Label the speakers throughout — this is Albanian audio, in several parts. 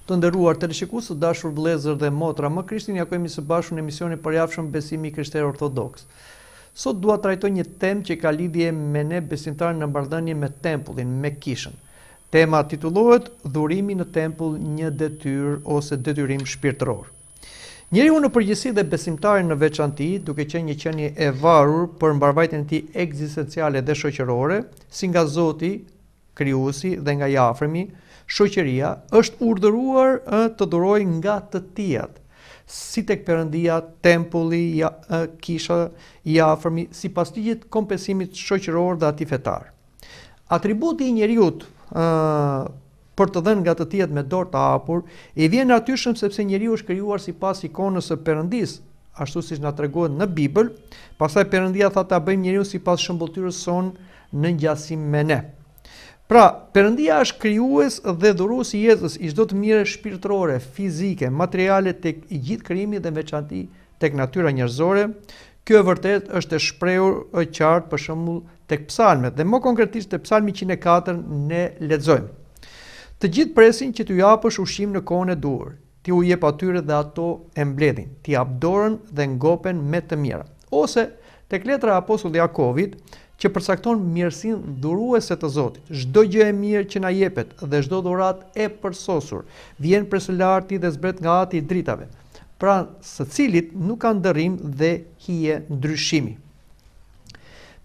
Speaker 1: Të nderuar teleshikues, të dashur vëllezër dhe motra, më Krishtin jakojmë së bashku në emisionin përjavshëm Besimi Krishterë Ortodoks. Sot dua trajtoj një temë që ka lidhje me ne besimtarë në marrëdhënie me tempullin, me kishën. Tema titullohet Dhurimi në tempull, një detyrë ose detyrim shpirtëror. Njeriu në përgjithësi dhe besimtari në veçanti, duke qenë një qenie e varur për mbarvajtjen e tij ekzistenciale dhe shoqërore, si nga Zoti, krijuesi dhe nga i afërmi, shoqëria është urdhëruar të durojë nga të tijat, si tek Perëndia, tempulli, kisha i afërmi, sipas ligjit kompensimit shoqëror dhe atij fetar. Atributi i njeriut për të dhënë nga të tijat me dorë të hapur, i vjen natyrshëm sepse njeriu është krijuar sipas ikonës së Perëndis, ashtu siç na tregohet në Bibël. Pastaj Perëndia tha ta bëjmë njeriu sipas shëmbulltyrës son në ngjasim me ne. Pra, Perëndia është krijues dhe dhuruesi i jetës, i çdo të mirë shpirtërore, fizike, materiale tek i gjithë krijimi dhe veçanti tek natyra njerëzore. Kjo e vërtet është e shprehur qartë për shembull tek psalmet, dhe më konkretisht te Psalmi 104 ne lexojmë: Të gjithë presin që t'u japësh ushqim në kohën e duhur, ti u jep atyre dhe ato e mbledhin, ti jap dorën dhe ngopen me të mira. Ose tek letra e apostullit Jakovit, që përcakton mirësinë dhuruese të Zotit. Çdo gjë e mirë që na jepet dhe çdo dhuratë e përsosur vjen prej së larti dhe zbret nga Ati i dritave, pra së cilit nuk ka ndërrim dhe hije ndryshimi.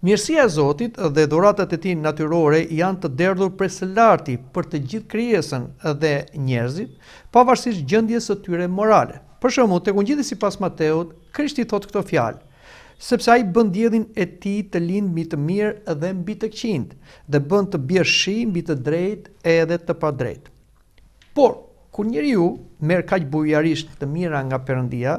Speaker 1: Mirësia e Zotit dhe dhuratat e tij natyrore janë të derdhur prej së larti për të gjithë krijesën dhe njerëzit, pavarësisht gjendjes së tyre morale. Për shembull, tek Ungjilli sipas Mateut, Krishti thotë këto fjalë: sepse ai bën diellin e tij të lind mbi të mirë dhe mbi të këqijt, dhe bën të bjerë shi mbi të drejtë edhe të padrejtë. Por kur njeriu merr kaq bujarisht të mira nga Perëndia,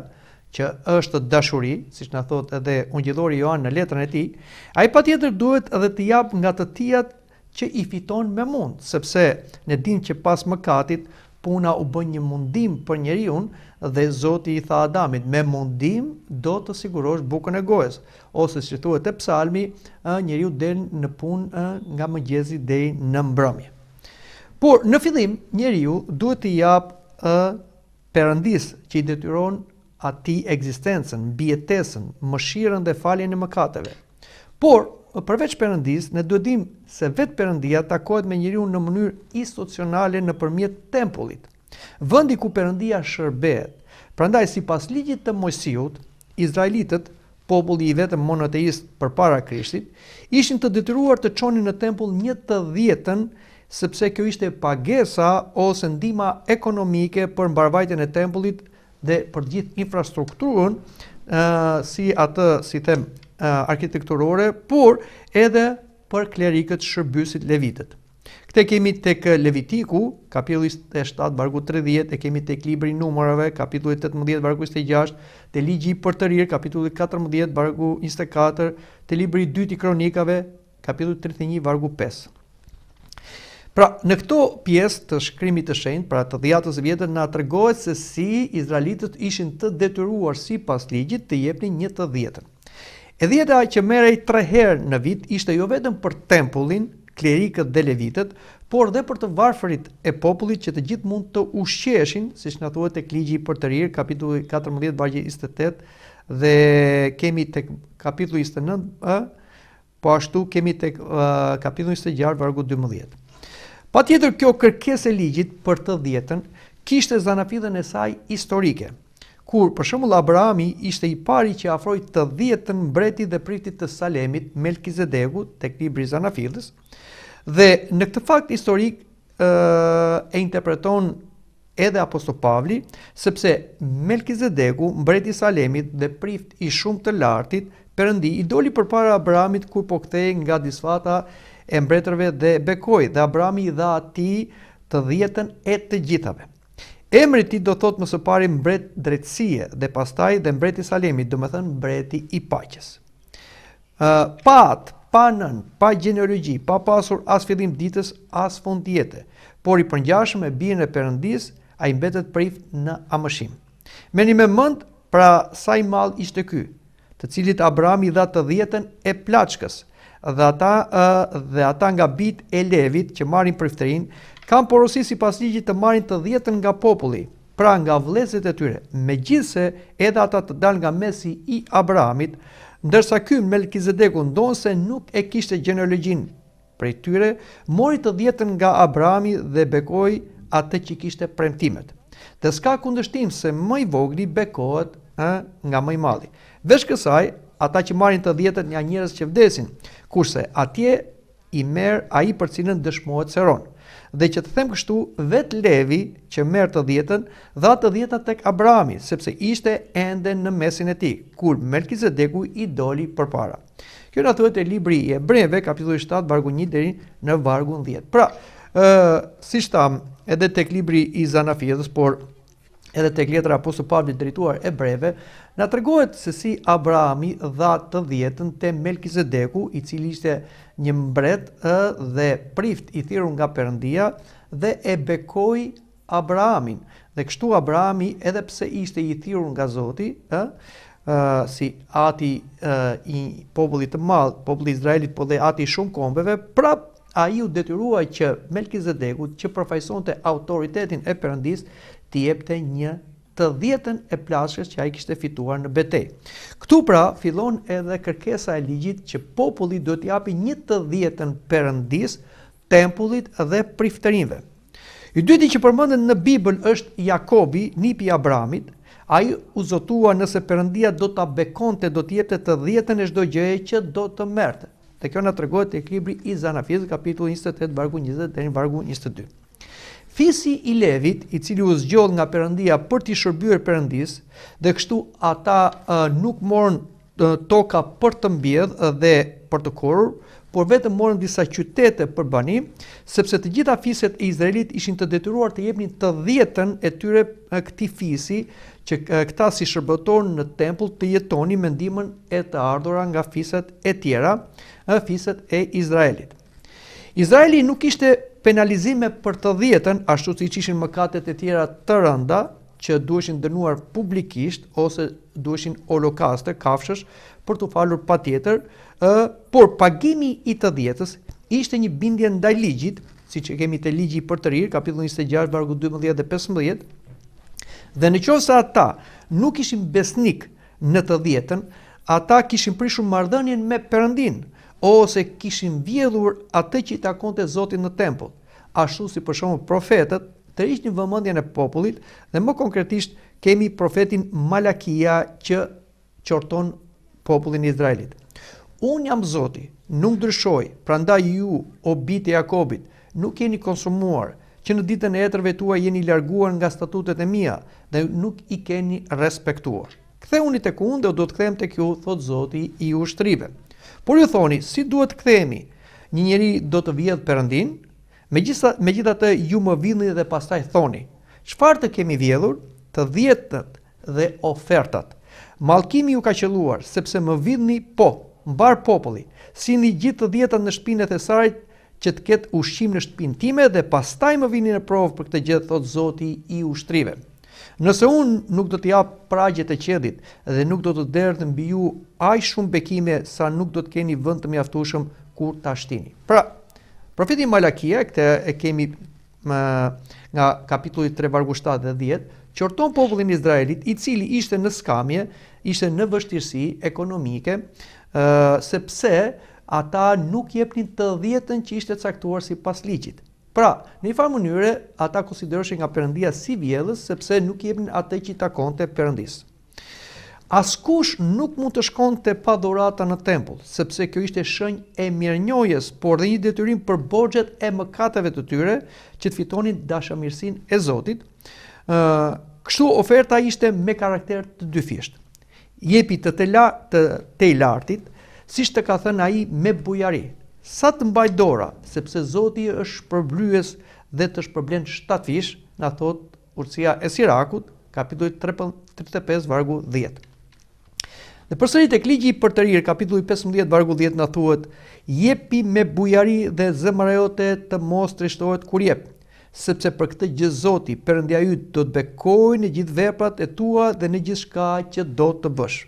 Speaker 1: që është dashuri, siç na thotë edhe Ungjillori Joan në letrën e tij, ai patjetër duhet edhe të jap nga të tijat që i fiton me mund, sepse ne dimë që pas mëkatit puna u bën një mundim për njeriu, dhe Zoti i tha Adamit: me mundim do të sigurosh bukën e gojës, ose si thuhet te Psalmi, njeriu del në punë nga mëngjesi deri në mbrëmje. Por në fillim njeriu duhet të jap Perëndis që i detyron atij ekzistencën, mbijetesën, mëshirën dhe faljen e mëkateve. Por përveç Perëndis, ne duhet dim se vetë Perëndia takohet me njeriu në mënyrë institucionale nëpërmjet tempullit, vendi ku Perëndia shërbehet. Prandaj sipas ligjit të Mojsiut, izraelitët, populli i vetëm monoteist përpara Krishtit, ishin të detyruar të çonin në tempull 1/10, sepse kjo ishte pagesa ose ndihma ekonomike për mbarvajtjen e tempullit dhe për gjithë infrastrukturën, arkitekturore, por edhe për klerikët, shërbysit, levitët. Këtë kemi tek Levitiku, kapitulli 7, vargu 30, e kemi tek libri i Numërave, kapitulli 18, vargu 26, te ligji i përtërir, kapitulli 14, vargu 24, te libri i 2 i Kronikave, kapitulli 31, vargu 5. Pra, në këto pjesë të shkrimit të shenjtë, pra të dhjetës vjetër, na tregohet se si izraelitët ishin të detyruar sipas ligjit të jepnin 1/10. E dhjeta që merrej 3 herë në vit ishte jo vetëm për tempullin, klerikët dhe levitët, por dhe për të varfërit e popullit që të gjithë mund të ushqeshin, siç na thuhet tek ligji i përtërir, kapitulli 14, vargu 28, dhe kemi tek kapitulli 29, po ashtu kemi tek kapitulli 26, vargu 12. Patjetër kjo kërkesë e ligjit për të dhjetën kishte zanafillën e saj historike, kur për shembull Abrahami ishte i pari që afroi të dhjetën mbretit dhe pritit të Salemit, Melkizedeku, tek libri i Zanafillës, dhe në këtë fakt historik e interpreton edhe apostol Pavli, sepse Melkizedeku, mbreti i Salemit dhe prift i shumë të lartit, Perëndi, i doli përpara Abrahamit kur po kthehej nga disfata e mbretërve dhe bekoi, dhe Abrahami i dha atij të dhjetën e të gjithave. Emri i tij do thotë më së pari mbret drejtësie, dhe pastaj dhe mbreti i Salemit, do të thënë mbreti i paqes. Pa nën, pa gjenealogji, pa pasur as fillim ditës, as fund jete, por i përngjashëm me bijën e Perëndis, ai mbetet prift në amëshim. Merrni me mend, pra sa i madh ishte ky, të cilit Abrahami dha të dhjetën e plaçkës, dhe ata nga bijt e Levit që marrin priftërinë, kanë porosi sipas ligjit të marrin të 10 nga populli, pra nga vëllezërit e tyre, megjithse edhe ata të dalë nga mesi i Abrahamit, ndërsa ky Melkizedeku ndonse nuk e kishte gjenealogjin prej tyre, mori të 10 nga Abrahami dhe bekoi atë që kishte premtimet. Dhe s'ka kundërshtim se më i vogli bekohet nga më i madhi. Veç kësaj, ata që marrin të 10 janë njerëz që vdesin, kurse atje i merr ai për cilën dëshmohet seron. Dhe që të them kështu, vet Levi që merr të 10 dha të 10 tek Abrahami, sepse ishte ende në mesin e tij, kur Melkizedeku i doli përpara. Kjo na thuhet te libri i Hebrejve, kapitulli 7, vargu 1 deri në vargun 10. Pra, siç tham, edhe tek libri i Zanafidhës, por edhe tek letra apostullit Pavlit drejtuar Hebrejve, na tregohet se si Abrahami dha të 10 te Melkizedeku, i cili ishte një mbret dhe prift i thirrur nga Perëndia, dhe e bekoi Abrahamin. Dhe kështu Abrahami, edhe pse ishte i thirrur nga Zoti, si ati i popullit të madh, populli i Izraelit, po dhe ati i shumë kombeve, prap ai u detyrua që Melkizedekut, që përfaqësonte autoritetin e Perëndis, t'i jepte një të 10 e plashkës që ai kishte fituar në betejë. Këtu pra fillon edhe kërkesa e ligjit që populli duhet t'i japi një të 10 Perëndis, tempullit dhe priftërinjve. I dyti që përmendet në Bibël është Jakobi, nipi i Abrahamit. Ai u zotua nëse Perëndia do ta bekonte, do t'i jepte të 10 e çdo gjëje që do të merrte. Dhe kjo na tregohet tek libri i Zanafidhës, kapitulli 28, vargu 20 deri në vargu 22. Fisi i Levit, i cili u zgjodh nga Perëndia për t'i shërbyer Perëndis, dhe kështu ata nuk morën toka për të mbjedh dhe për të korrur, por vetëm morën disa qytete për banim, sepse të gjitha fiset e Izraelit ishin të detyruar të jepnin të 10 e tyre këtij fisi, që këta si shërbëtor në tempull të jetoni me ndihmën e të ardhura nga fiset e tjera, fiset e Izraelit. Izraeli nuk ishte penalizime për të 10, ashtu siç ishin mëkatet e tjera të rënda që duheshin dënuar publikisht ose duheshin holokaste, kafshësh për t'u falur patjetër, por pagimi i të 10-s ishte një bindje ndaj ligjit, siç e kemi te ligji i përtërir, kapitulli 26, vargu 12 dhe 15. Dhe nëse ata nuk ishin besnik në të 10-ën, ata kishin prishur marrëdhënien me Perëndin, ose kishin vjedhur atë që i takonte Zotit në tempull, ashtu si për shembull profetët të hiqnin vëmendjen e popullit, dhe më konkretisht kemi profetin Malakia që qorton popullin e Izraelit. Unë jam Zoti, nuk ndryshoj, prandaj ju, o bijtë e Jakobit, nuk jeni konsumuar, që në ditën e etërve tuaj jeni larguar nga statutet e mia dhe nuk i keni respektuar. Ktheuni tek unë dhe do të kthehem tek ju, thot Zoti i ushtrive. Por ju thoni, si duhet të kthehemi? Një njeri do të vjedh Perëndin, megjithatë ju më vini dhe pastaj thoni, çfarë të kemi vjedhur? Të 10 dhe ofertat. Mallkimi ju ka qelluar, sepse më vidhni mbar populli, sini gjithë të 10 në shtëpinë e thesarit që të ketë ushqim në shtëpinë time dhe pastaj më vini në provë për këtë gjë, thot Zoti i ushtrive. Nëse unë nuk do të jap pragjet e qellit dhe nuk do të derdh mbi ju aq shumë bekime sa nuk do të keni vend të mjaftueshëm kur ta shtini. Pra, profeti Malakia, këtë e kemi nga kapitulli 3 vargu 7 dhe 10, qorton popullin e Izraelit, i cili ishte në skamje, ishte në vështirësi ekonomike, sepse ata nuk jepnin të 10 që ishte caktuar sipas ligjit. Pra, në një farë mënyre, ata konsideroheshin nga Perëndia si vjedhës, sepse nuk jepnin atë që i takonte Perëndisë. Askush nuk mund të shkonte pa dhurata në tempull, sepse kjo ishte shenjë e mirënjohjes, por dhe një detyrim për borxhet e mëkateve të tyre, që të fitonin dashamirësinë e Zotit. Kështu oferta ishte me karakter të dyfisht. Jepi të lartit, siç të ka thënë ai, me bujari. Sa të mbaj dora, sepse Zoti është shpërblyes dhe të shpërblen shtatëfish, na thot Urtësia e Sirakut, kapitulli 35 vargu 10. Dhe përsëri tek ligji i përtërir, kapitulli 15 vargu 10 na thuhet, jepi me bujari dhe zemra jote të mos trishtohet kur jep, sepse për këtë gjë Zoti, Perëndia yt, do të bekojë në gjithë veprat e tua dhe në gjithçka që do të bësh.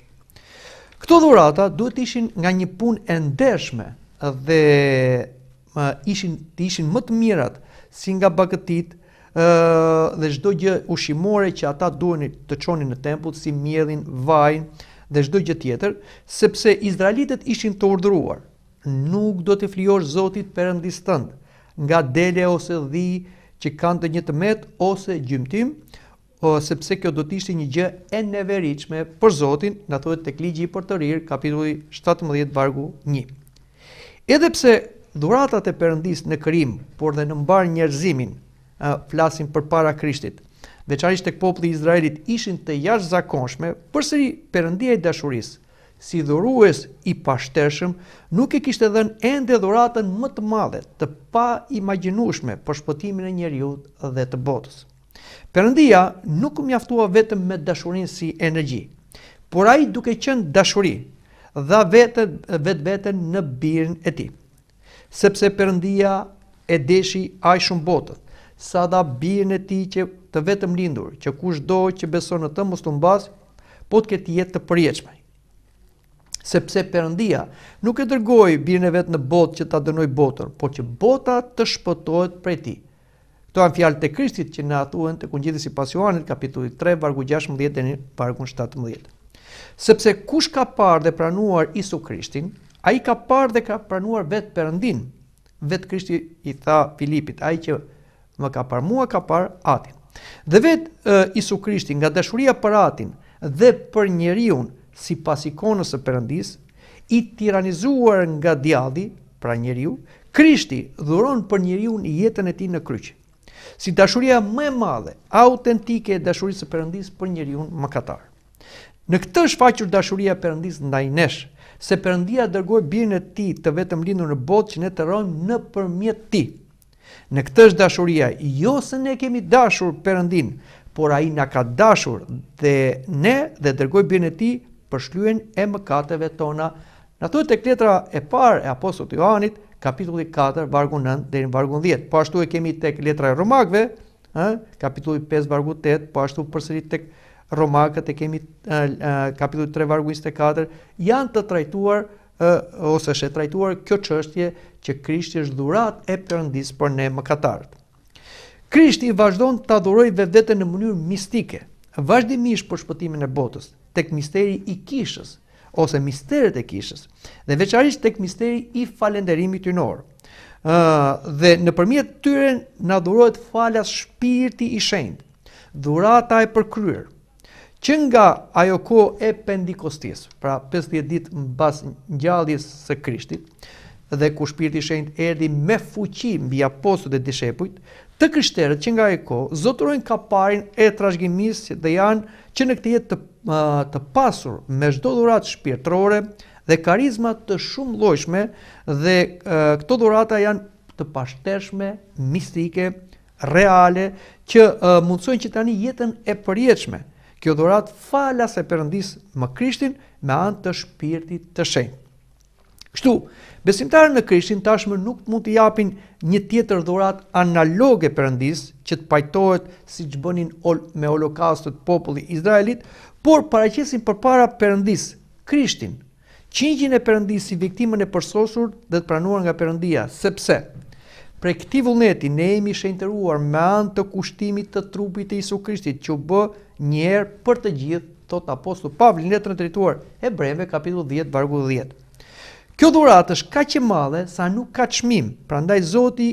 Speaker 1: Këto dhurata duhet ishin nga një punë e ndershme dhe ishin më të mirat si nga bagëtit dhe çdo gjë ushqimore që ata duhen të çonin në tempull, si miellin, vajin dhe çdo gjë tjetër, sepse izraelitët ishin të urdhëruar: nuk do të flijosh Zotit Perëndis tënd nga dele ose dhi që kanë të një tmet ose gjymtim, sepse kjo do të ishte një gjë e neveritshme për Zotin, na thuhet tek ligji i Portorir, kapitulli 17 vargu 1. Edhe pse dhuratat e Perëndis në krijim, por dhe në mbar njerëzimin, flasin përpara Krishtit, veçanërisht tek populli i Izraelit, ishin të jashtëzakonshme, përsëri Perëndia e dashurisë, si dhurues i pashtershëm, nuk e kishte dhënë ende dhuratën më të madhe, të paimagjinueshme për shpëtimin e njeriut dhe të botës. Perëndia nuk u mjaftua vetëm me dashurinë si energji, por ai duke qenë dashuri, dha vetveten në birin e tij. Sepse Perëndia e deshi aq shumë botën, sa dha birin e tij që të vetëm lindur, që kushdo që beson në të mos të mbas, po të ketë jetë të përjetshme. Sepse Perëndia nuk e dërgoi birin e vet në botë që ta dënoi botën, por që bota të shpëtohet prej tij. Këto janë fjalët e Krishtit që na thuhen tek Ungjilli sipas Johanit, kapitulli 3, vargu 16 deri në vargun 17. Sepse kush ka parë dhe pranuar Isu Krishtin, ai ka parë dhe ka pranuar vetë Perëndin. Vetë Krishti i tha Filipit: ai që më ka parë mua ka parë Atin. Dhe vetë Isu Krishti, nga dashuria për Atin dhe për njeriu, sipas ikonës së Perëndis, i tiranizuar nga djalli, pra njeriu, Krishti dhuron për njeriu jetën e tij në kryq. Si dashuria më e madhe, autentike e dashurisë së Perëndis për njeriu mëkatar. Në këtë është shfaqur dashuria e Perëndis ndaj nesh, se Perëndia dërgoi birin e tij të vetëm lindur në botë që ne të rrojmë nëpërmjet tij. Në këtë është dashuria, jo se ne kemi dashur Perëndin, por ai na ka dashur dhe dërgoi birin e tij për shlyen e mëkateve tona. Na thuhet tek letra e parë e apostullit Johanit, kapitulli 4, vargu 9 deri në vargun 10. Po ashtu e kemi tek letra e Romakëve, kapitulli 5, vargu 8, po ashtu përsëri tek Romakët e kemi kapitulli 3, vargu 24, janë të trajtuar ose është e trajtuar kjo çështje që Krishti është dhuratë e Perëndis për ne mëkatarët. Krishti vazhdon ta adhurojë vetveten në mënyrë mistike, vazhdimisht për shpëtimin e botës, tek misteri i kishës ose misteret e kishës, dhe veçanërisht tek misteri i falënderimit hyjnor. Dhe nëpërmjet tyre na dhurohet falas Shpirti i Shenjtë, dhurata e përkryer, që nga ajo kohë e Pendikostis, pra 50 ditë mbas ngjalljes së Krishtit, dhe ku Shpirti i Shenjtë erdhi me fuqi mbi apostujt dhe dishepujt, të krishterët që nga ajo kohë zotërojnë kaparin e trashëgimisë dhe janë që në këtë jetë të pasur me çdo dhuratë shpirtërore dhe karizma të shumë llojshme, dhe këto dhurata janë të pashtershme, mistike, reale, që mundsojnë që tani jetën e përjetshme. Kjo dhuratë falas e Perëndis më Krishtin me anë të Shpirtit të Shenjtë. Kështu, besimtarët në Krishtin tashmë nuk mund të japin një tjetër dhuratë analoge Perëndis që të pajtohet siç bënin me holokaustët populli i Izraelit, por paraqesin përpara Perëndis Krishtin, qingjin e Perëndis si viktimën e përsosur dhe të pranuar nga Perëndia, sepse prej këtij vullneti ne jemi shenjtëruar me anë të kushtimit të trupit të Isu Krishtit, që u bë një herë për të gjithë, thot apostulli Pavli në letrën e drejtuar Hebrejve, kapitulli 10, vargu 10. Kjo dhuratë është kaq e madhe sa nuk ka çmim, prandaj Zoti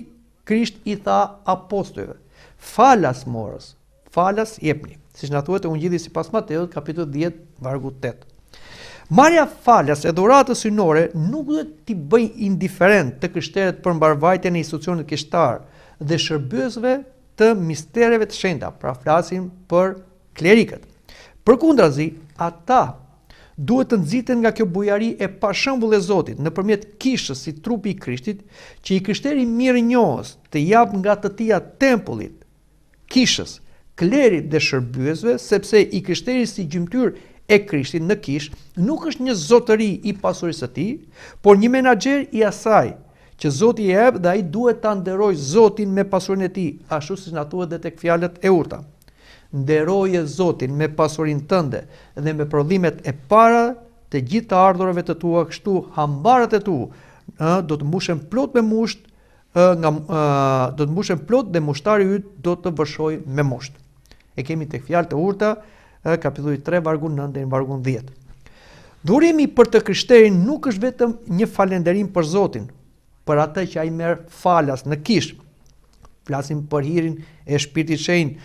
Speaker 1: Krisht i tha apostujve: falas morës, falas jepni, siç na thuhet te Ungjilli sipas Mateut, kapitulli 10, vargu 8. Marrja falas e dhuratës hyjnore nuk duhet t'i bëjë indiferent të krishterët për mbarvajtjen e institucionit kishtar dhe shërbësve të mistereve të shenjta, pra flasim për klerikët. Përkundrazi, ata duhet të nxiten nga kjo bujari e pashembull e Zotit nëpërmjet kishës si trupi i Krishtit, që i krishteri mirënjohës të jap nga të tija tempullit, kishës, klerit dhe shërbyesve, sepse i krishteri si gjymtyr e Krishtit në kish nuk është një zotëri i pasurisë së tij, por një menaxher i asaj që Zoti i jep, dhe ai duhet ta nderojë Zotin me pasurinë e tij, ashtu siç na thuhet edhe tek fjalët e urta. Nderoje Zotin me pasurinë tënde dhe me prodhimet e para të gjithë të ardhurave të tua, kështu hambarat e tu do të mbushen plot me musht do të mbushen plot dhe mushtari yt do të vëshojë me musht. E kemi tek fjalët e urta, kapitulli 3 vargu 9 deri në vargun 10. Durimi për të krishterin nuk është vetëm një falënderim për Zotin, për atë që ai merr falas në kish. Flasim për hirin e Shpirtit Shenjtë,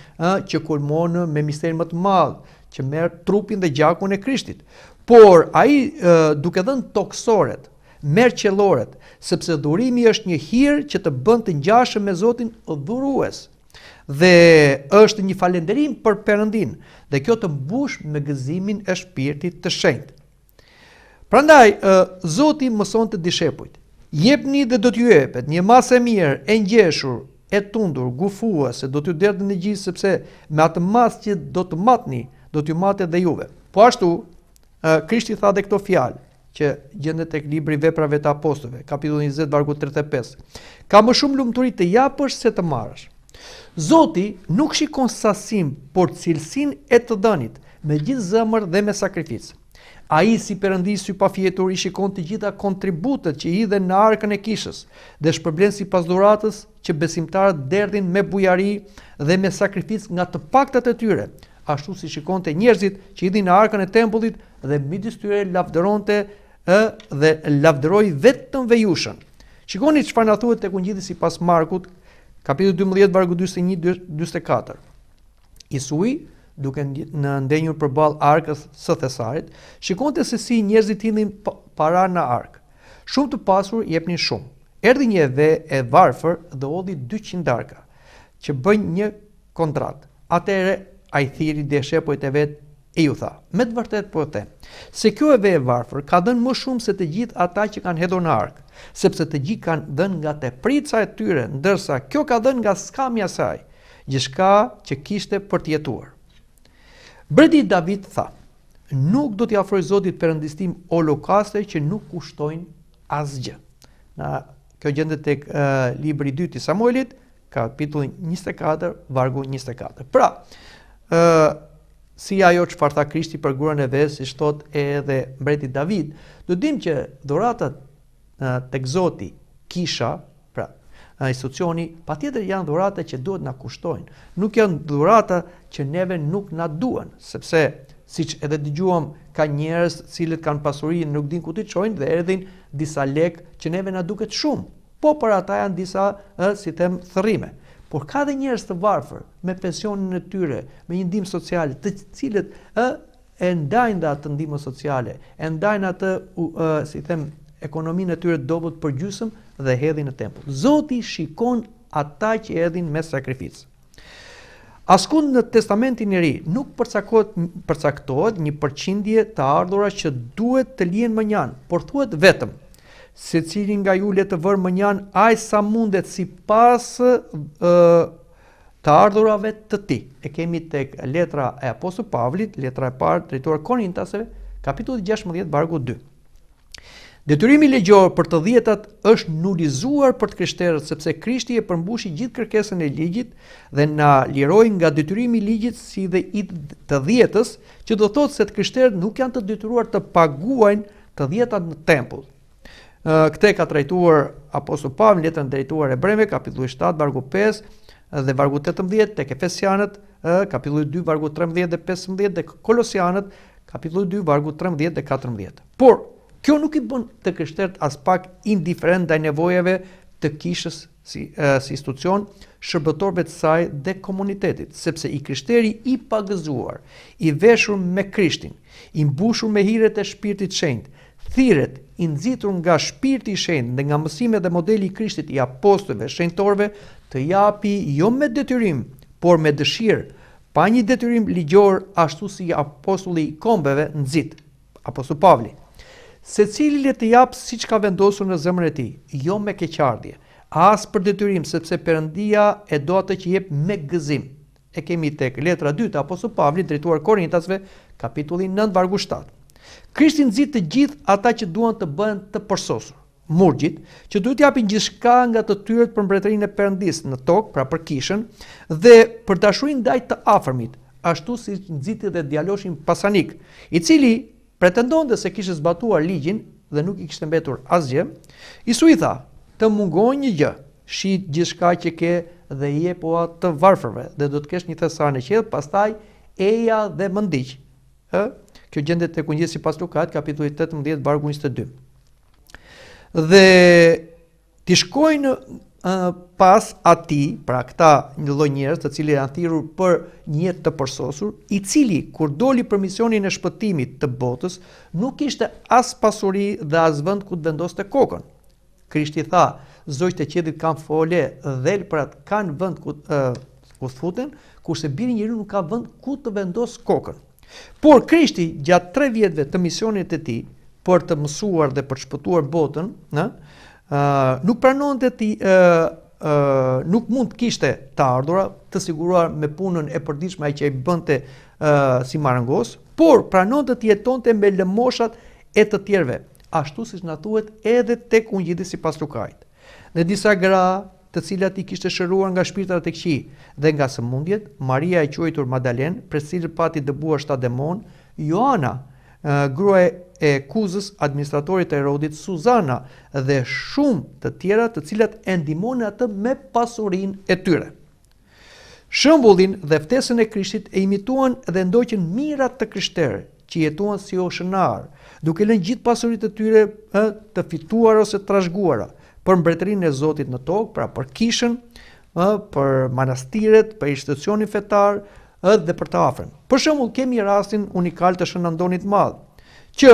Speaker 1: që kulmon me misterin më të madh, që merr trupin dhe gjakun e Krishtit. Por ai duke dhënë toksoret, merr qelloret, sepse dhurimi është një hir që të bën të ngjashëm me Zotin dhurues. Dhe është një falënderim për Perëndin, dhe kjo të mbush me gëzimin e Shpirtit të Shenjtë. Prandaj Zoti mëson të dishepujt: jepni dhe do t'ju jepet një masë e mirë, e ngjeshur, e tundur, gufuese, do t'ju derdhë në gjithë, sepse me atë masë që do të matni, do t'ju matet dhe juve. Po ashtu, Krishti tha dhe këto fjalë, që gjendet tek libri Veprave të Apostujve, kapitulli 20 vargu 35. Ka më shumë lumturi të japësh se të marrësh. Zoti nuk shikon sasin, por cilësinë e të dhënit, me gjithë zemër dhe me sakrificë. Ai si Perëndis sy pafjetur i shikon të gjitha kontributet që hidhen në arkën e kishës dhe shpërblen sipas dhuratës që besimtarët derdhin me bujari dhe me sakrificë nga të paktat e tyre, ashtu si shikonte njerëzit që hidhin në arkën e tempullit dhe midis tyre lavdëronte dhe lavdëroi vetëm vejushën. Shikoni çfarë na thuhet tek Ungjilli sipas Markut, kapitulli 12 vargu 41-44. Isui, duke në ndenjur përballë arkës së Thesarit, shikonte se si njerëzit hidhin para në arkë. Shumë të pasur jepnin shumë. Erdhi një ve e varfër dhe hodhi 200 darka, që bëjnë një kontratë. Atëherë ai thiri dishepujt e vet e ju tha: me të vërtetë po them, se kjo e ve e varfër ka dhënë më shumë se të gjithë ata që kanë hedhur në arkë, sepse të gjithë kanë dhënë nga teprica e tyre, ndërsa kjo ka dhënë nga skamja e saj, gjithçka që kishte për të jetuar. Breti David tha: nuk do t'i afroj Zotit Perëndis tim holokaste që nuk kushtojnë asgjë. Kjo gjendet tek libri i dytë i Samuelit, kapitulli 24 vargu 24. Pra, si ajo çfarë tha Krishti për gurën e vet, siç thot edhe mbreti David, do dim që dhuratat tek Zoti, kisha, pra institucioni, patjetër janë dhurata që duhet na kushtojnë. Nuk janë dhurata që neve nuk na duan, sepse siç edhe dëgjuam, ka njerëz cilët kanë pasuri nuk din ku t'i çojnë dhe erdhin disa lek që neve na duket shumë. Po për ata janë disa, si them, thërrime. Por ka dhe njerëz të varfër, me pensionin e tyre, me një ndihmë sociale, të cilët e ndajnë dhe atë ndihmë sociale, e ndajnë atë, si them, ekonominë e tyre dobët për gjysmë dhe hedhin në tempull. Zoti shikon ata që erdhin me sakrificë. Askund në Testamentin e Ri nuk përcaktohet një përqindje të ardhura që duhet të lihen mënjan, por thuhet vetëm: secili nga ju le të vërë mënjan aq sa mundet sipas të ardhurave të tij. E kemi tek letra e Apostullit Pavlit, letra e parë drejtuar Korintasve, kapitulli 16 vargu 2. Detyrimi ligjor për të dhjetat është nulizuar për të krishterët, sepse Krishti e përmbushi gjithë kërkesën e ligjit dhe na liroi nga detyrimi i ligjit si dhe i të dhjetës, që do thotë se të krishterët nuk janë të detyruar të paguajnë të dhjetat në tempull. Këtë ka trajtuar Apostulli Pavli në letrën drejtuar Hebrejve, kapitulli 7 vargu 5 dhe vargu 18, tek Efesianët, kapitulli 2 vargu 13 dhe 15 dhe Kolosianët, kapitulli 2 vargu 13 dhe 14. Por kjo nuk i bën të krishterët as pak indiferent ndaj nevojave të kishës si institucion, shërbëtorëve të saj dhe komunitetit, sepse i krishteri i pagëzuar, i veshur me Krishtin, i mbushur me hiret e Shpirtit Shenjtë, thirret, i nxitur nga Shpirti i Shenjtë dhe nga mësimet dhe modeli i Krishtit i apostujve, shenjtorëve, të japi jo me detyrim, por me dëshirë, pa një detyrim ligjor, ashtu si apostulli i kombeve nxit, Apostulli Pavli. Secili le të jap siç ka vendosur në zemrën e tij, jo me keqardhje, as për detyrim, sepse Perëndia e do atë që jep me gëzim. E kemi tek letra 2 të Apostullit Pavlit drejtuar Korintasve, kapitulli 9 vargu 7. Krishti nxit të gjithë ata që duan të bëhen të përsosur, murgjit, që duhet japin gjithçka nga të tyret për mbretërinë e Perëndis në tokë, pra për kishën, dhe për dashurinë ndaj të afërmit, ashtu si nxiti dhe djaloshin Pasanik, i cili pretendonte se kishte zbatuar ligjin dhe nuk i kishte mbetur asgjë. Isu i tha: të mungon një gjë, shit gjithçka që ke dhe jepo atë të varfërve, dhe do të kesh një thesar në qiell, pastaj eja dhe më ndiq. Kjo gjendet tek Ungjillsi pas Lukait, kapitulli 18, vargu 22. Dhe ti shkojnë pas atij, pra këta një lloj njerëz të cilë janë thirrur për një jetë të përsosur, i cili kur doli për misionin e shpëtimit të botës, nuk kishte as pasuri dhe as vend ku të vendoste kokën. Krishti tha, zogjtë e qiellit kanë fole, dhelprat kanë vend ku futen, kurse biri i njeriu nuk ka vend ku të vendos kokën. Por Krishti gjatë 3 vjetëve të misionit të tij për të mësuar dhe për të shpëtuar botën, nuk pranonte nuk mund të kishte të ardhura të siguruar me punën e përditshme ai që ai bënte si marangos, por pranonte të jetonte me lëmoshat e të tjerëve, ashtu siç na thuhet edhe tek Ungjilli sipas Lukait. Në disa gra të cilat i kishte shëruar nga shpirtrat e këqij dhe nga sëmundjet, Maria e quajtur Madalen, prej cilës pati dëbuar 7 demon, Joana, gruaja e Kuzës, administratorit të Herodit, Suzana dhe shumë të tjera të cilat e ndihmonin atë me pasurinë e tyre. Shembullin dhe ftesën e Krishtit e imituan dhe ndoqën mirat të krishterë që jetuan si oshënar, duke lënë gjithë pasuritë e tyre të fituara ose të trashëguara për mbretërinë e Zotit në tokë, pra për kishën, për manastiret, për institucionin fetar dhe për të afërm. Për shembull, kemi rastin unikal të Shën Andonit të Madh, që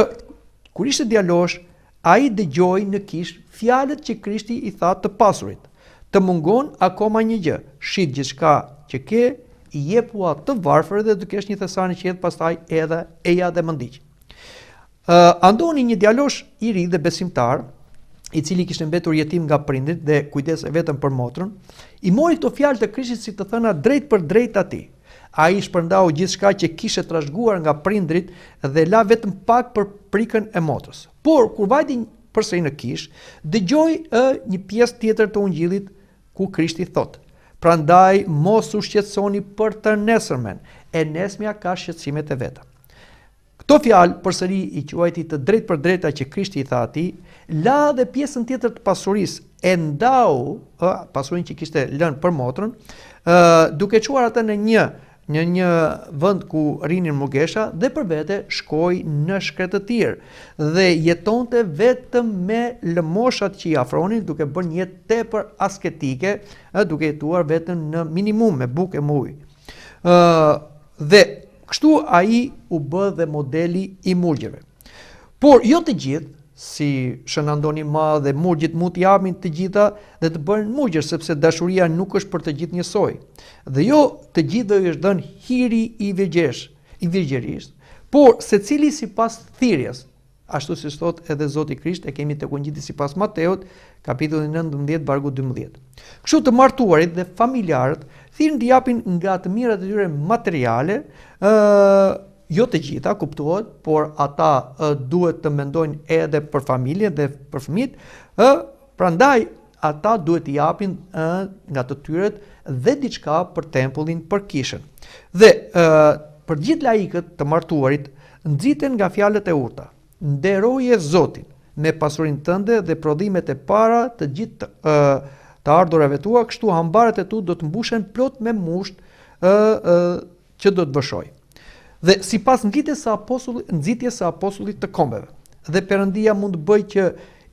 Speaker 1: kur ishte djalosh, ai dëgjoi në kishë fjalët që Krishti i tha të pasurit: "Të mungon akoma një gjë, shit gjithçka që ke, i jepu atë të varfër dhe do kesh një thesar në qiell, pastaj edhe eja dhe më ndiq." Andoni, një djalosh i ri dhe besimtar, i cili kishte mbetur jetim nga prindrit dhe kujdese vetëm për motrën, i mori këto fjalë të Krishtit si të thëna drejt për drejt atij. Ai shpërndau gjithçka që kishte trashëguar nga prindrit dhe la vetëm pak për prikën e motrës. Por kur vajti përsëri në kishë, dëgjoi një pjesë tjetër të Ungjillit ku Krishti thotë: "Prandaj mos u shqetësoni për të nesërmen, e nesmja ka shqetësimet e veta." Këto fjalë përsëri i quajti të drejt për drejta që Krishti i tha atij, la dhe pjesën tjetër të pasurisë e ndau, pasurinë që kishte lënë për motrën, duke çuar atë në një vend ku rinin mugesha dhe për vete shkoi në shkretë të tjerë dhe jetonte vetëm me lëmoshat që i afronin, duke bërë një jetë tepër asketike, duke jetuar vetëm në minimum me bukë e ujë. Dhe kështu ai u bë dhe modeli i murgjeve. Por jo të gjithë, si Shën Andoni i Madh dhe murgjit mund të japin të gjitha dhe të bëhen murgjë, sepse dashuria nuk është për të gjithë njësoj. Dhe jo të gjithëve është dhënë hiri i virgjerisë, por secili sipas thirrjes, ashtu siç thot edhe Zoti Krisht, e kemi tek Ungjilli sipas Mateut, kapitulli 19, vargu 12. Kështu të martuarit dhe familjarët thirrën të japin nga të mirat e tyre materiale, jo të gjitha, kuptohet, por ata duhet të mendojnë edhe për familjen dhe për fëmijët, prandaj ata duhet të japin nga të tyret dhe diçka për tempullin, për kishën. Dhe për gjithë laikët të martuarit nxiten nga fjalët e urta: "Nderoje Zotin me pasurinë tënde dhe prodhimet e para të gjithë të ardhurave tua, kështu hambaret e tu do të mbushen plot me musht që do të bëshoj." Dhe sipas nxitjes së apostullit të kombeve, dhe Perëndia mund të bëjë që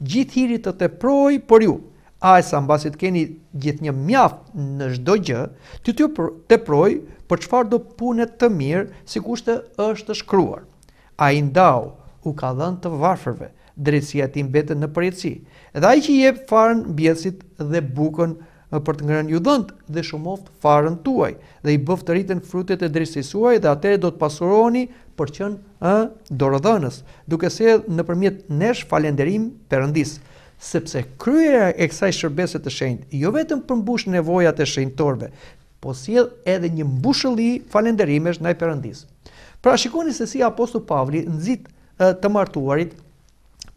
Speaker 1: gjithë hiri të teprojë për ju, asa mbasi të keni gjithnjë mjaft në çdo gjë, të teprojë për çfarë do punë të mirë, sikurse është shkruar: "Ai ndau u ka dhënë të varfërve, drejtësia e tij mbetet në përjetësi. Dhe ai që jep farën mbjellësit dhe bukën për të ngrënë ju dhënë dhe shumoft farën tuaj, dhe i bëft të rriten frutet e drejtësisë suaj, dhe atëherë do të pasuroni për qenë dorëdhënës, duke sjellë nëpërmjet nesh falënderim Perëndisë, sepse kryerja e kësaj shërbese të shenjtë jo vetëm përmbush nevojat e shenjtorëve, po sjell edhe një mbushëlli falënderimesh ndaj Perëndisë." Pra shikoni se si apostulli Pavli nxit të martuarit,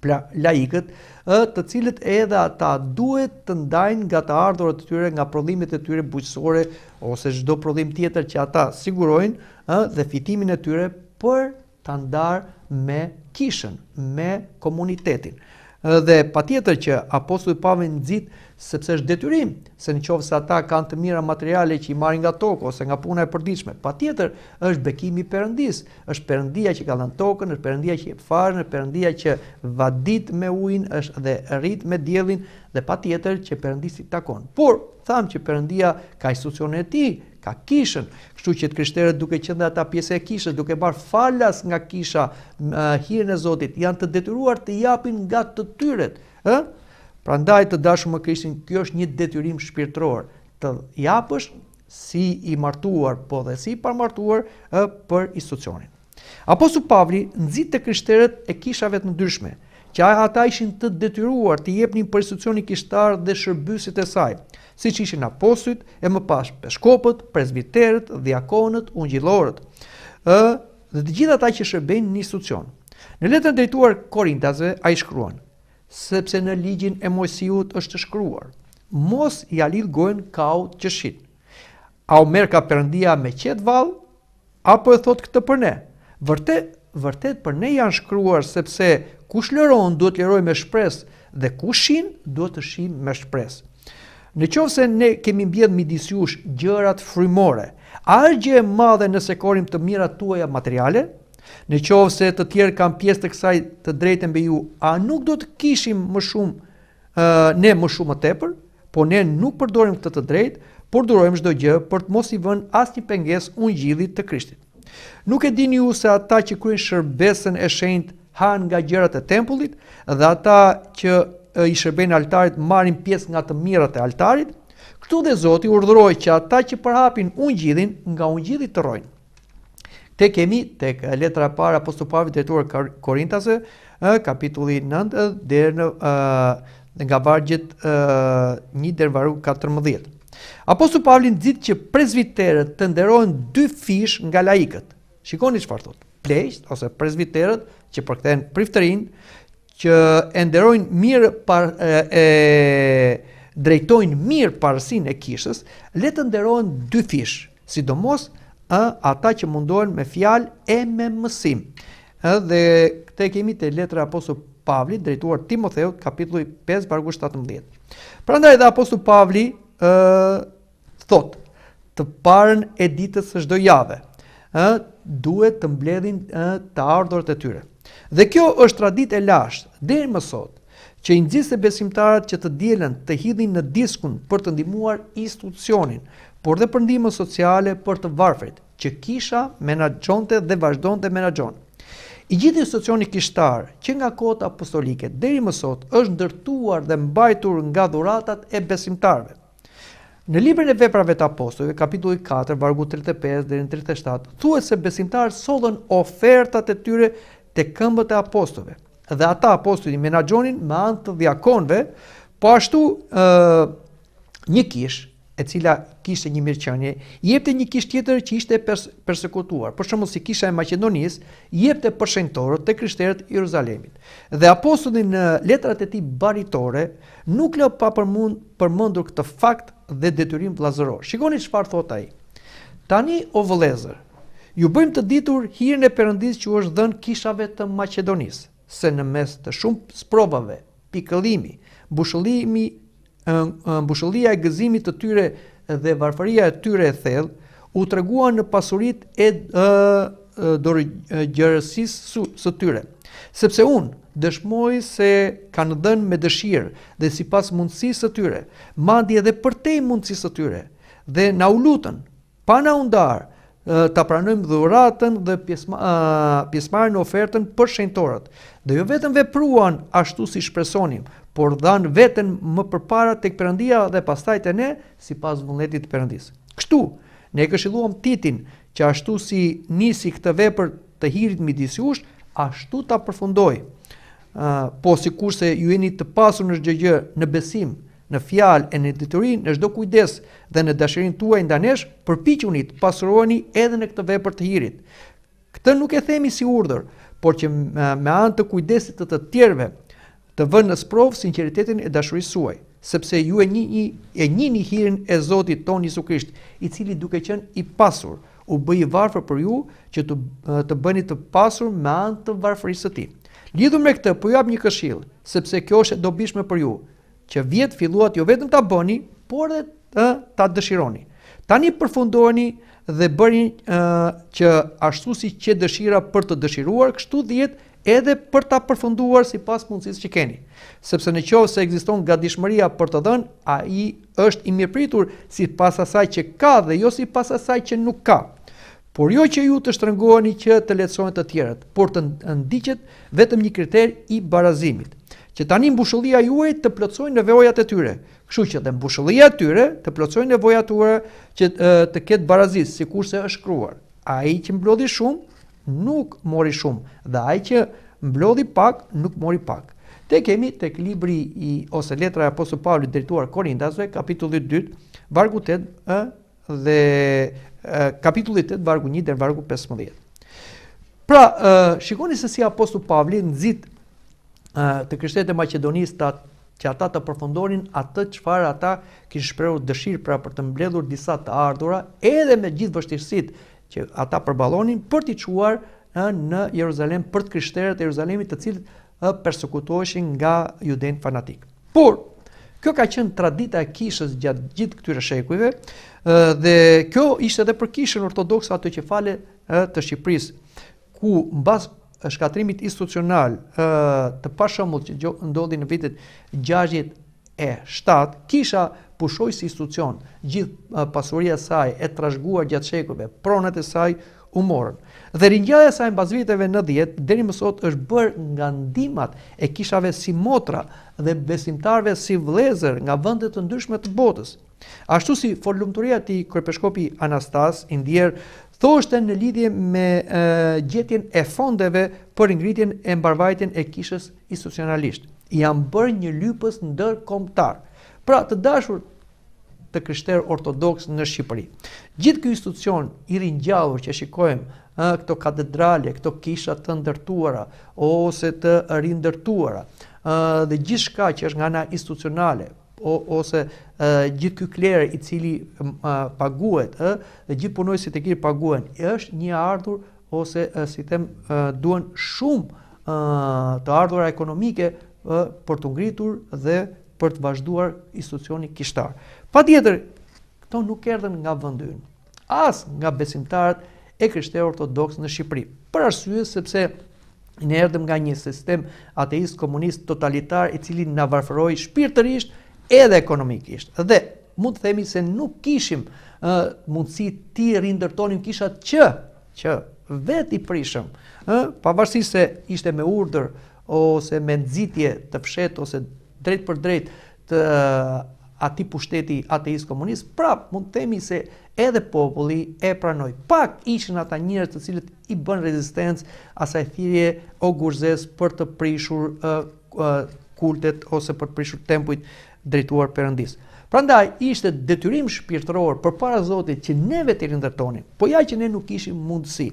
Speaker 1: laikët, të cilët edhe ata duhet të ndajnë nga të ardhurat e tyre, nga prodhimet e tyre bujqësore ose çdo prodhim tjetër që ata sigurojnë, dhe fitimin e tyre për ta ndarë me kishën, me komunitetin. Dhe patjetër që apostulli Pavli nxit sepse është detyrim, se nëse ata kanë të mira materiale që i marrin nga toka ose nga puna e përditshme, patjetër është bekimi i Perëndis, është Perëndia që ka dhënë tokën, është Perëndia që jep farën, është Perëndia që vadit me ujin, është dhe rrit me diellin dhe patjetër që Perëndisi takon. Por thamë që Perëndia ka institucionin e tij, ka kishën, kështu që të krishterët duke qenë ata pjesë e kishës, duke marrë falas nga kisha, hirin e Zotit, janë të detyruar të japin nga të tyret, Prandaj të dashur me Krishtin, kjo është një detyrim shpirtëror, të japësh si i martuar, po dhe si i pamartuar për institucionin. Apostulli Pavli nxit te krishterët e kishave të ndryshme, që ata ishin të detyruar të jepnin për institucionin kishtar dhe shërbysit e saj, siç ishin apostujt e më pas peshkopët, presbiterët, diakonët, ungjillorët, dhe të gjithë ata që shërbejnë në institucion. Në letrën drejtuar Korintasve ai shkruan: sepse në ligjin e Mojsiut është shkruar, mos ja lidh gojën kaut që shit. A u merr ka Perëndia me qet vallë, apo e thot këtë për ne? Vërtet për ne janë shkruar, sepse kush lëron duhet lëroj me shpresë dhe kush shin duhet të shih me shpresë. Nëse ne kemi mbjedh midis jush gjërat frymore, a është gjë e madhe nëse korrim të mirat tuaja materiale? Nëse të tjerë kanë pjesë të kësaj të drejtë mbi ju, a nuk do të kishim më shumë më tepër? Po ne nuk përdorim këtë të drejtë, por durojmë çdo gjë për të mos i vënë asnjë pengesë ungjillit të Krishtit. Nuk e dini ju se ata që kryejnë shërbesën e shenjtë han nga gjërat e tempullit dhe ata që i shërbejnë altarit marrin pjesë nga të mirat e altarit? Këtu dhe Zoti urdhëroi që ata që përhapin ungjillin nga ungjilli të rrojnë. Te kemi tek letra e parë apostulli Pavli drejtuar Korintasve, kapitulli 9 deri nga vargjet 1 deri në vargu 14. Apostulli Pavli nxit që presbiterët të nderojnë 2 fish nga laikët. Shikoni çfarë thotë. Pleqt ose presbiterët që përkthehen priftërinë, që e nderojnë mirë drejtojnë mirë parësinë e kishës, le të nderohen 2 fish, sidomos ata që mundohen me fjalë e me mësim. Dhe këtë kemi te letra e apostullit Pavli drejtuar Timotheut, kapitulli 5 vargu 17. Prandaj dhe apostulli Pavli thot, të parën e ditës së çdo jave, duhet të mbledhin të ardhurët e tyre. Dhe kjo është traditë e lashtë deri më sot, që i nxjisë besimtarët që të dielen të hidhin në diskun për të ndihmuar institucionin, por dhe për ndihmë sociale për të varfrit, që kisha menaxhonte dhe vazhdonte menaxhon. I gjithë institucioni kishtar, që nga kohët apostolike deri më sot, është ndërtuar dhe mbajtur nga dhuratat e besimtarëve. Në librin e veprave të apostujve, kapitulli 4, vargu 35 deri në 37, thuhet se besimtarët sollën ofertat e tyre te këmbët e apostujve. Dhe ata apostujt i menaxhonin me anë të diakonëve, po ashtu një kish e cila kishte një mirëqenie, jepte një kish tjetër që ishte persekutuar. Për shembull, si kisha e Maqedonisë, jepte për shenjtorët te krishterët e Jeruzalemit. Dhe apostulli në letrat e tij baritore nuk lë pa përmendur këtë fakt dhe detyrim vëllazëror. Shikoni çfarë thot ai. Tani o vëllezër, ju bëjmë të ditur hirin e Perëndisë që është dhënë kishave të Maqedonisë, se në mes të shumë sprovave, pikëllimi, mbushëllia e gëzimit të tyre dhe varfëria e tyre e thellë u treguan në pasuritë e dorëgjërësisë së tyre. Sepse unë dëshmoj se kanë dhënë me dëshirë dhe sipas mundësisë së tyre, madje edhe përtej mundësisë së tyre, dhe na u lutën pa na u ndarë ta pranojmë dhuratën dhe pjesëmarrjen në ofertën për shenjtorët. Dhe jo vetëm vepruan ashtu si shpresonim, por dhanë veten më përpara tek Perëndia dhe pastaj te ne sipas vullnetit të Perëndisë. Kështu, ne këshilluam Titin që ashtu si nisi këtë vepër të hirit midis jush, ashtu ta përfundoj. Po sikurse ju jeni të pasur në çdo gjë, në besim, në fjalë e në detyrim, në çdo kujdes dhe në dashurinë tuaj ndanesh, përpiquni të pasuroheni edhe në këtë vepër të hirit. Këtë nuk e themi si urdhër, por që me anë të kujdesit të tjerëve të vënë në sprovë sinqeritetin e dashurisë suaj, sepse ju e njihni hirin e Zotit ton Jezu Krisht, i cili duke qenë i pasur, u bë i varfër për ju që të bëni të pasur me anë të varfërisë së tij. Lidhur me këtë, po ju jap një këshill, sepse kjo është e dobishme për ju, që vjet filluat jo vetëm ta bëni, por edhe ta dëshironi. Tani përfundoni dhe bëni që ashtu si që dëshira për të dëshiruar, kështu dhjet edhe për ta përfunduar sipas mundësisë që keni. Sepse në qovë se ekziston gatishmëria për të dhënë, ai është i mirëpritur sipas asaj që ka dhe jo sipas asaj që nuk ka. Por jo që ju të shtrëngoheni që të lehtësohen të tjerët, por të ndiqet vetëm një kriter i barazimit, që tani mbushëllia juaj të plotësojë nevojat e tyre. Kështu që dhe mbushëllia e tyre të plotësojë nevojat tuaja që të ketë barazisë, sikurse është shkruar. Ai që mblodhi shumë nuk mori shumë, dhe ai që mblodhi pak nuk mori pak. Kemi tek libri ose letra e Apostullit Pavlit drejtuar Korintasve, kapitulli 2, vargu 8 dhe kapitulli 8, vargu 1 deri vargu 15. Pra, shikoni se si Apostulli Pavli nxit të krishterët e Maqedonisë që ata të përfundonin atë çfarë ata kishin shprehur dëshirë pra për të mbledhur disa të ardhura, edhe me gjithë vështirësitë që ata përballonin për t'i çuar në Jeruzalem për të krishterët e Jeruzalemit, të cilët persekutoheshin nga judenjtë fanatik. Por kjo ka qenë tradita e kishës gjatë gjithë këtyre shekujve, dhe kjo ishte edhe për kishën ortodokse ato që fale të Shqipërisë, ku mbas shkatrimit institucional të pashëmbull që ndodhi në vitet 67, kisha pushoi si institucion, gjithë pasuria e saj e trashëguar gjatë shekujve, pronat e saj u morën. Dhe ringjallja e saj mbas viteve 90 deri më sot është bërë nga ndihmat e kishave si Motra dhe besimtarëve si vëllezër nga vende të ndryshme të botës. Ashtu si folumturia e kryepiskopi Anastas i ndjer thoshte në lidhje me gjetjen e fondeve për ngritjen e mbarvajtjen e kishës institucionalisht. Janë bërë një lypës ndërkombëtar. Pra, të dashur të krishterë ortodoks në Shqipëri. Gjithë ky institucion i ringjallur që shikojmë, këto katedrale, këto kisha të ndërtuara ose të rindërtuara, dhe gjithçka që është nga ana institucionale, ose gjithë ky kler i cili paguhet, dhe gjithë punojësit e këtij paguhen, është një ardhur ose si them duan shumë të ardhura ekonomike për të ngritur dhe për të vazhduar institucioni kishtar. Patjetër, këto nuk erdhën nga vendi ynë, as nga besimtarët e krishterë ortodoks në Shqipëri, për arsye sepse ne erdhëm nga një sistem ateist komunist totalitar i cili na varfëroi shpirtërisht edhe ekonomikisht. Dhe mund të themi se nuk kishim mundësi ti rindërtonim kishat që vetë i prishëm, pavarësisht se ishte me urdhër ose me nxitje të fshehtë ose drejt për drejt të atij pushteti ateist komunist, prap mund të themi se edhe populli e pranoi. Pak ishin ata njerëz të cilët i bën rezistencë asaj thirrje o gurzes për të prishur kultet ose për të prishur tempujt drejtuar Perëndis. Prandaj ishte detyrim shpirtëror përpara Zotit që neve të rindërtonim, po ja që ne nuk kishim mundësi.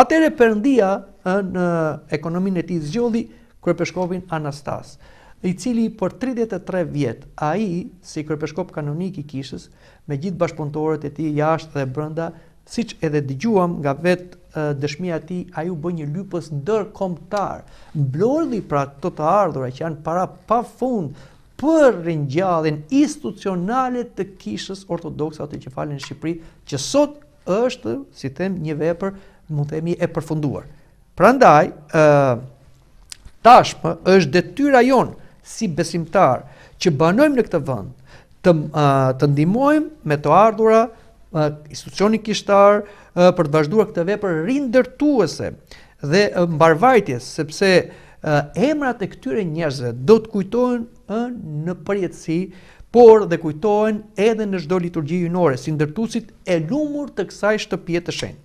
Speaker 1: Atëherë Perëndia në ekonominë e tij zgjodhi kryepiskopin Anastas, i cili për 33 vjet, ai si kryepiskop kanonik i kishës, me gjithë bashkëpunëtorët e tij jashtë dhe brenda, siç edhe dëgjuam nga vetë dëshmia e tij, ai u bë një lypës ndërkombëtar. Mblodhi pra të ardhura që janë para pafund për ringjalljen institucionale të kishës ortodokse atë që falen në Shqipëri, që sot është, si them, një vepër, mund të themi, e përfunduar. Prandaj, tashmë është detyra jonë si besimtar që banojmë në këtë vend, të ndihmojmë me të ardhura institucioni kishtar për të vazhduar këtë vepër rindërtuese dhe mbarvajtjes, sepse emrat e këtyre njerëzve do të kujtohen në përjetësi, por dhe kujtohen edhe në çdo liturgji hyjnore si ndërtuesit e lumur të kësaj shtëpie të shenjtë.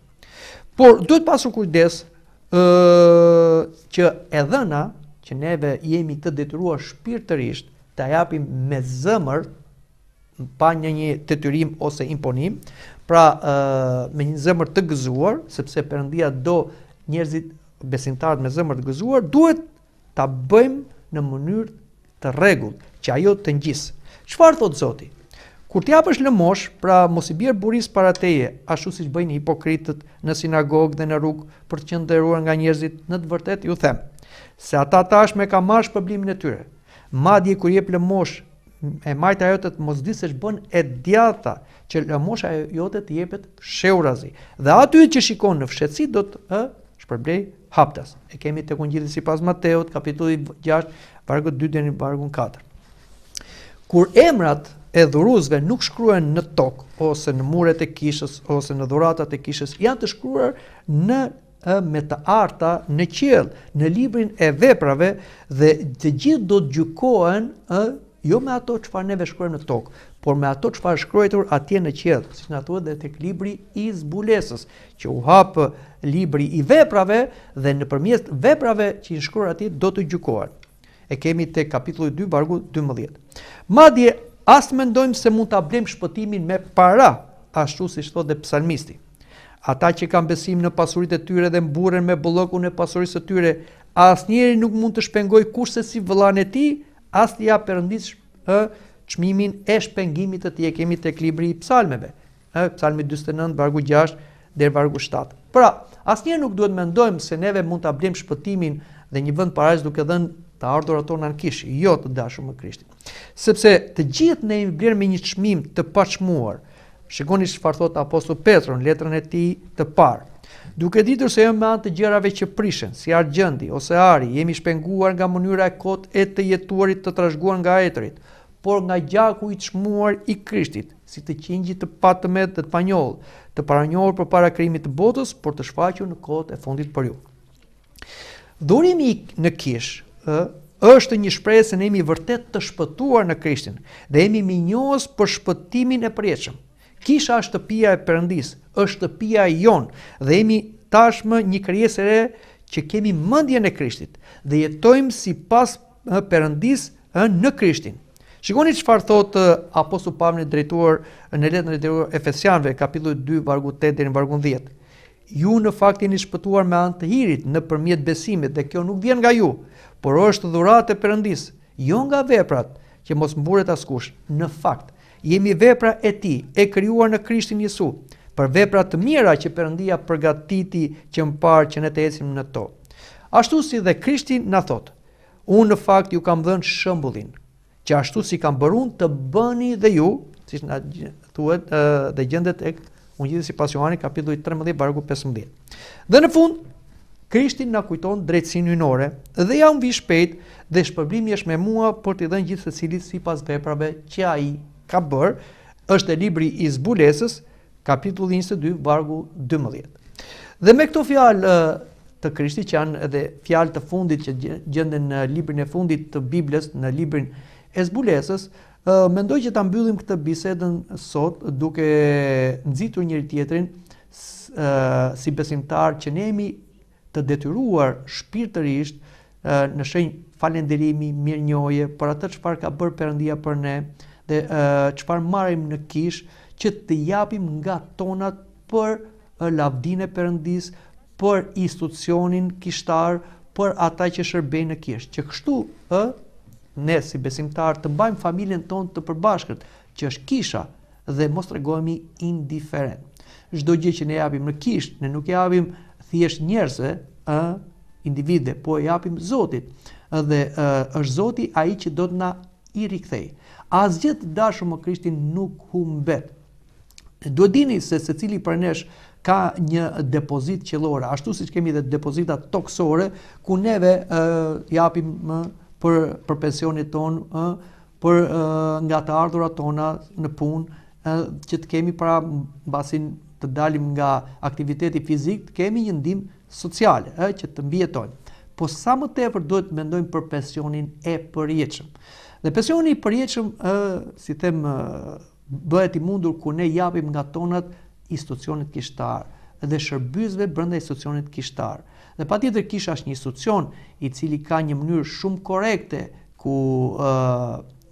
Speaker 1: Por duhet pasur kujdes që e dhëna që neve jemi të detyruar shpirtërisht të japim me zëmër, pa një detyrim ose imponim, pra me një zëmër të gëzuar, sepse Perëndia do njerëzit besimtarët me zëmër të gëzuar, duhet ta bëjmë në mënyrë të rregullt, që ajo të ngjisë. Çfarë thot Zoti? Kur t'japësh lëmosh, pra mos i bjerë buris para teje, ashtu siç bëjnë hipokritët në sinagogë dhe në rrugë për të qenë nderuar nga njerëzit, në të vërtetë ju them, se ata tashme ka marrë shpërblimin e tyre. Madje kur jep lëmosh e majta jote të mos di se ç'bën e djatha që lëmosha jote të jepet sheurazi. Dhe aty që shikon në fshetësi do të shpërblej haptas. E kemi tek Ungjilli sipas Mateut, kapitulli 6, vargu 2 deri në vargun 4. Kur emrat e dhuruesve nuk shkruhen në tokë ose në muret e kishës ose në dhuratat e kishës, janë të shkruar me të arta në qiell, në librin e veprave, dhe të gjithë do të gjykohen jo me ato çfarë neve shkruajmë në tokë, por me ato çfarë shkruar atje në qiell, siç na thuhet dhe tek libri i zbulesës, që u hap libri i veprave dhe nëpërmjet veprave që i shkruar atje do të gjykohen. E kemi tek kapitulli 2 vargu 12. Madje as mendojmë se mund ta blejmë shpëtimin me para, ashtu siç thotë dhe psalmisti. Ata që kanë besim në pasuritë e tyre dhe mburren me bullokun e pasurisë së tyre, asnjëri nuk mund të shpengojë kurse si vëllain e tij, as t'i jap Perëndis çmimin e shpengimit të tij. Kemi tek libri i psalmeve, Psalmi 49 vargu 6 deri vargu 7. Pra, asnjëherë nuk duhet mendojmë se neve mund ta blejmë shpëtimin dhe një vend paraç duke dhënë të ardhurat tona në kish, jo të dashur me Krishtin. Sepse të gjithë ne jemi blerë me një çmim të paçmuar. Shikoni çfarë thot apostulli Petro në letrën e tij të parë. Duke ditur se jo me anë të gjërave që prishen, si argjendi ose ari, jemi shpenguar nga mënyra e kotë e të jetuarit të trashëguar nga etërit, por nga gjaku i çmuar i Krishtit, si të qingjit të patëmet dhe të panjoll, të paranjohur përpara krijimit të botës, por të shfaqur në kohët e fundit për ju. Dhurimi në kish është një shprehje se ne jemi vërtet të shpëtuar në Krishtin dhe jemi minjos për shpëtimin e përjetshëm. Kisha është shtëpia e Perëndis, është shtëpia e jon dhe jemi tashmë një krijesë e re që kemi mendjen e Krishtit dhe jetojmë sipas Perëndis në Krishtin. Shikoni çfarë thot apostulli Pavli drejtuar në letrën e drejtuar Efesianëve, kapitulli 2 vargu 8 deri në vargun 10. Ju në fakt jeni shpëtuar me anë të hirit nëpërmjet besimit dhe kjo nuk vjen nga ju, por është dhuratë e Perëndis, jo nga veprat, që mos mburet askush. Në fakt, jemi vepra e tij, e krijuar në Krishtin Jezu, për vepra të mira që Perëndia përgatiti që më parë që ne të ecim në to. Ashtu si dhe Krishti na thot, unë në fakt ju kam dhënë shembullin, që ashtu si kam bërë unë të bëni dhe ju, siç na thuhet dhe gjendet tek Ungjilli sipas Johanit kapitulli 13 vargu 15. Dhe në fund, Krishti na kujton drejtsinë hyjnore dhe ja mbi shpejt dhe shpërblimi është me mua për t'i dhënë gjithë secilit sipas veprave që ai ka bërë. Është e libri i zbulesës, kapitulli 22 vargu 12. Dhe me këto fjalë të Krishtit, që janë edhe fjalë të fundit që gjenden në librin e fundit të Biblës, në librin e zbulesës, mendoj që ta mbyllim këtë bisedën sot duke nxitur njëri tjetrin si besimtar që ne jemi të detyruar shpirtërisht në shenjë falënderimi, mirënjohje për atë çfarë ka bërë Perëndia për ne dhe çfarë marrim në kish, që të japim nga tonat për lavdinë e Perëndis, për institucionin kishtar, për ata që shërbejnë në kish, që kështu ne si besimtar të mbajmë familjen tonë të përbashkët, që është kisha, dhe mos tregojmë indiferent. Çdo gjë që ne japim në kish, ne nuk japim thjesht njerëzve, individe, po e japim Zotit. Dhe është Zoti ai që do të na i rikthej. Asgjë të dashur me Krishtin nuk humbet. Duhet dini se secili prej nesh ka një depozit qellore, ashtu siç kemi edhe depozita toksore ku neve japim për pensionit ton, për nga të ardhurat tona në punë, që të kemi para mbasi të dalim nga aktiviteti fizik, të kemi një ndihmë sociale, që të mbijetojmë. Po sa më tepër duhet të mendojmë për pensionin e përjetshëm. Dhe pensioni i përjetshëm, si them, bëhet i mundur ku ne japim nga tonat institucionit kishtar dhe shërbysve brenda institucionit kishtar. Dhe patjetër kisha është një institucion i cili ka një mënyrë shumë korrekte ku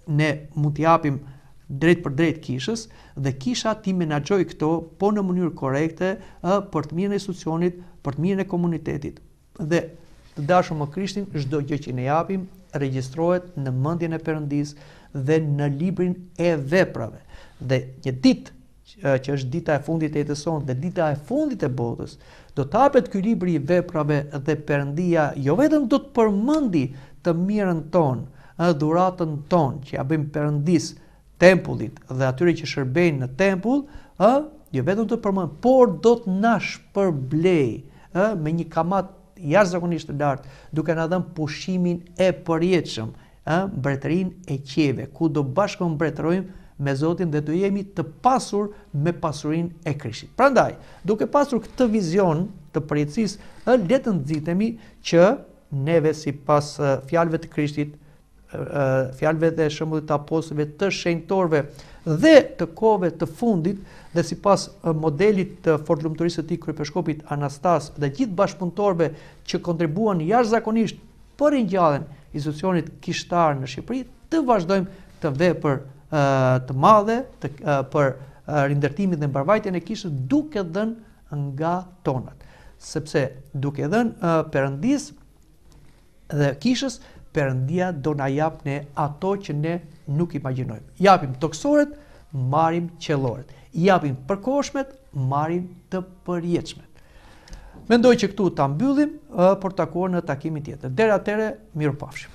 Speaker 1: ne mund të japim drejt për drejt kishës dhe kisha ti menaxhoj këto po në mënyrë korrekte për të mirën e institucionit, për të mirën e komunitetit. Dhe të dashur me Krishtin, çdo gjë që ne japim regjistrohet në mendjen e Perëndis dhe në librin e veprave. Dhe një ditë që është dita e fundit e jetës sonë dhe dita e fundit e botës, do të hapet ky libër i veprave dhe Perëndia jo vetëm do të përmendi të mirën tonë, dhuratën tonë që ja bëjmë Perëndis, tempullit dhe atyre që shërbejnë në tempull, jo vetëm të përmend, por do të na shpërblej me një kamat jashtëzakonisht të lartë, duke na dhënë pushimin e përjetshëm, mbretërinë e qiejve, ku do bashkë mbretërojmë me Zotin dhe do jemi të pasur me pasurinë e Krishtit. Prandaj, duke pasur këtë vizion të përjetësisë, le të nxitemi që neve sipas fjalëve të Krishtit, fjalëve dhe shembullit të apostujve, të shenjtorëve dhe të kohëve të fundit dhe sipas modelit të fortlumturisë së tij kryepeshkopit Anastas dhe gjithë bashkëpunëtorëve që kontribuan jashtëzakonisht për ringjalljen e institucionit kishtar në Shqipëri, të vazhdojmë të vepër të madhe për rindërtimin dhe mbarvajtjen e kishës duke dhënë nga tonat. Sepse duke dhënë Perëndisë dhe kishës, Perëndia do na jap ne ato që ne nuk imagjinojmë. Japim toksoret, marrim qelloret. Japim përkohshmet, marrim të përjetshmet. Mendoj që këtu ta mbyllim, por takuar në takimin tjetër. Deri atëherë, mirupafshim.